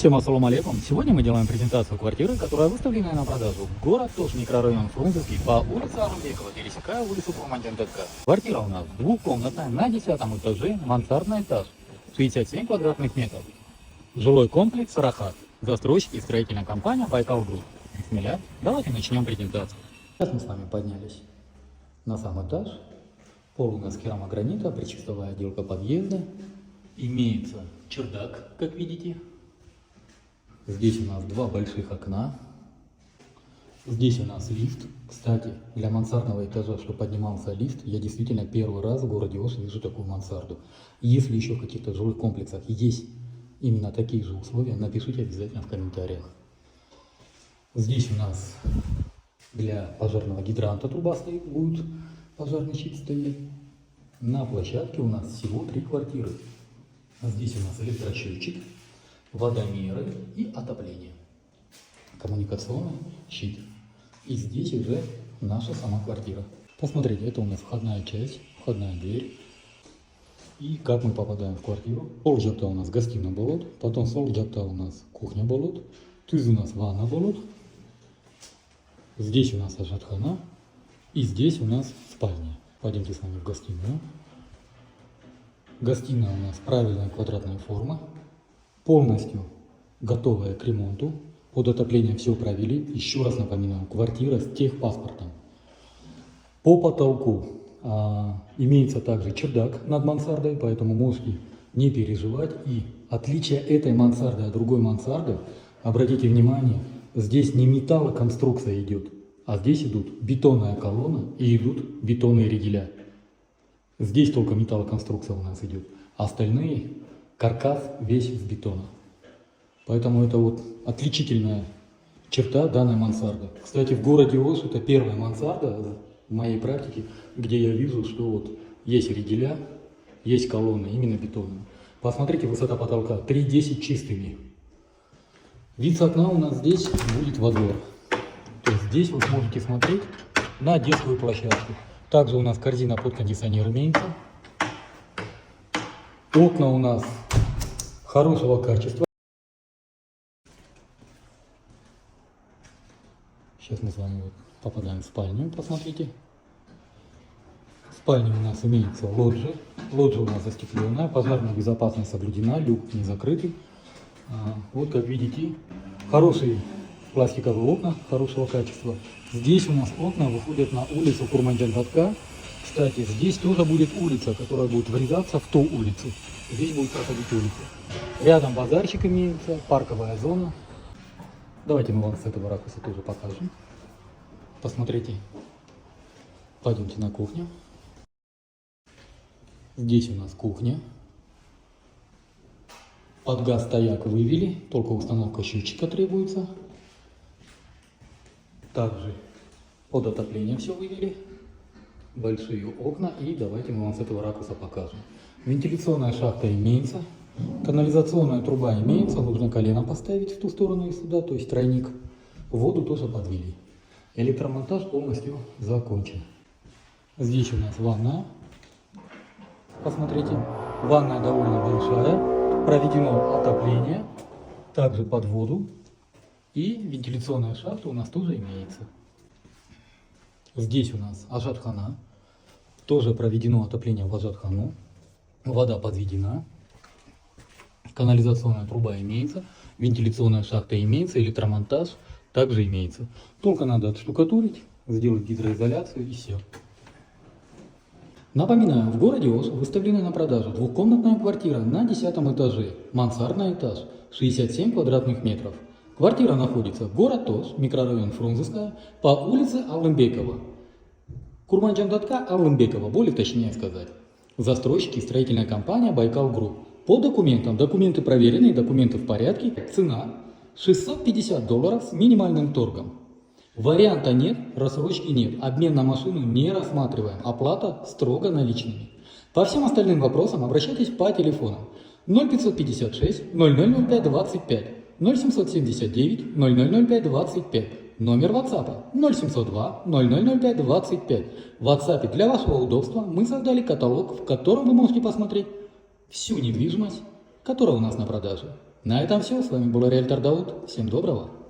Всем ассаламу алейкум. Сегодня мы делаем презентацию квартиры, которая выставлена на продажу. Город Тош, микрорайон Фрунзенский, по улице Алымбекова, пересекая улицу Курманджан-Датка. Квартира у нас двухкомнатная, на 10-м этаже, мансардный этаж, 67 квадратных метров. Жилой комплекс «Рахат». Застройщик и строительная компания «Байкал Групп». Бисмилля, давайте начнем презентацию. Сейчас мы с вами поднялись на сам этаж. Пол у нас керамогранита, причистовая отделка подъезда. Имеется чердак, как видите. Здесь у нас два больших окна. Здесь у нас лифт. Кстати, для мансардного этажа, что поднимался лифт, я действительно первый раз в городе Ош вижу такую мансарду. Если еще в каких-то жилых комплексах есть именно такие же условия, напишите обязательно в комментариях. Здесь у нас для пожарного гидранта труба стоит, будет пожарный щит стоять. На площадке у нас всего 3 квартиры. Здесь у нас электросчетчик, водомеры и отопление. Коммуникационный щит. И здесь уже наша сама квартира. Посмотрите, это у нас входная часть, входная дверь. И как мы попадаем в квартиру. Сол жакта у нас гостиная болот, потом сол жакта у нас кухня болот, туз у нас ванна болот. Здесь у нас ажатхана. И здесь у нас спальня. Пойдемте с вами в гостиную. Гостиная у нас правильная квадратная форма. Полностью готовая к ремонту. Под отопление все провели. Еще раз напоминаю, квартира с техпаспортом. По потолку имеется также чердак над мансардой, поэтому можете не переживать. И отличие этой мансарды от другой мансарды, обратите внимание, здесь не металлоконструкция идет, а здесь идут бетонная колонна и идут бетонные ределя. Здесь только металлоконструкция у нас идет, а остальные каркас весь из бетона. Поэтому это вот отличительная черта данной мансарды. Кстати, в городе Ош это первая мансарда в моей практике, где я вижу, что вот есть ределя, есть колонны, именно бетонные. Посмотрите, высота потолка 3,10 чистыми. Вид с окна у нас здесь будет во двор. То есть здесь вы сможете смотреть на детскую площадку. Также у нас корзина под кондиционер имеется. Окна у нас хорошего качества. Сейчас мы с вами вот попадаем в спальню, посмотрите. В спальне у нас имеется лоджия. Лоджия у нас застекленная, пожарная безопасность соблюдена, люк не закрытый. Вот как видите, хорошие пластиковые окна хорошего качества. Здесь у нас окна выходят на улицу Курманджан-Датка. Кстати, здесь тоже будет улица, которая будет врезаться в ту улицу. Здесь будет проходить улица. Рядом базарчик имеется, парковая зона. Давайте мы вам с этого ракурса тоже покажем. Посмотрите. Пойдемте на кухню. Здесь у нас кухня. Под газ стояк вывели, только установка счетчика требуется. Также под отопление все вывели. Большие окна. И давайте мы вам с этого ракурса покажем. Вентиляционная шахта имеется. Канализационная труба имеется. Нужно колено поставить в ту сторону и сюда, то есть тройник. Воду тоже подвели. Электромонтаж полностью закончен. Здесь у нас ванная. Посмотрите. Ванная довольно большая. Проведено отопление. Также под воду. И вентиляционная шахта у нас тоже имеется. Здесь у нас ажатхана. Тоже проведено отопление в ажатхану. Вода подведена. Канализационная труба имеется. Вентиляционная шахта имеется. Электромонтаж также имеется. Только надо отштукатурить, сделать гидроизоляцию и все. Напоминаю, в городе Ош выставлена на продажу двухкомнатная квартира на 10-м этаже. Мансардный этаж. 67 квадратных метров. Квартира находится в город Тош, микрорайон Фрунзенская, по улице Алымбекова. Курманджан-Датка, Алымбекова, более точнее сказать. Застройщики и строительная компания «Байкал Групп». По документам, документы проверенные, документы в порядке. Цена $650 с минимальным торгом. Варианта нет, рассрочки нет. Обмен на машину не рассматриваем. Оплата строго наличными. По всем остальным вопросам обращайтесь по телефонам 0556 0005 25. 0779 0005 25. Номер WhatsApp 0702 0005 25. В WhatsApp для вашего удобства мы создали каталог, в котором вы можете посмотреть всю недвижимость, которая у нас на продаже. На этом все. С вами был риэлтор Дауд. Всем доброго.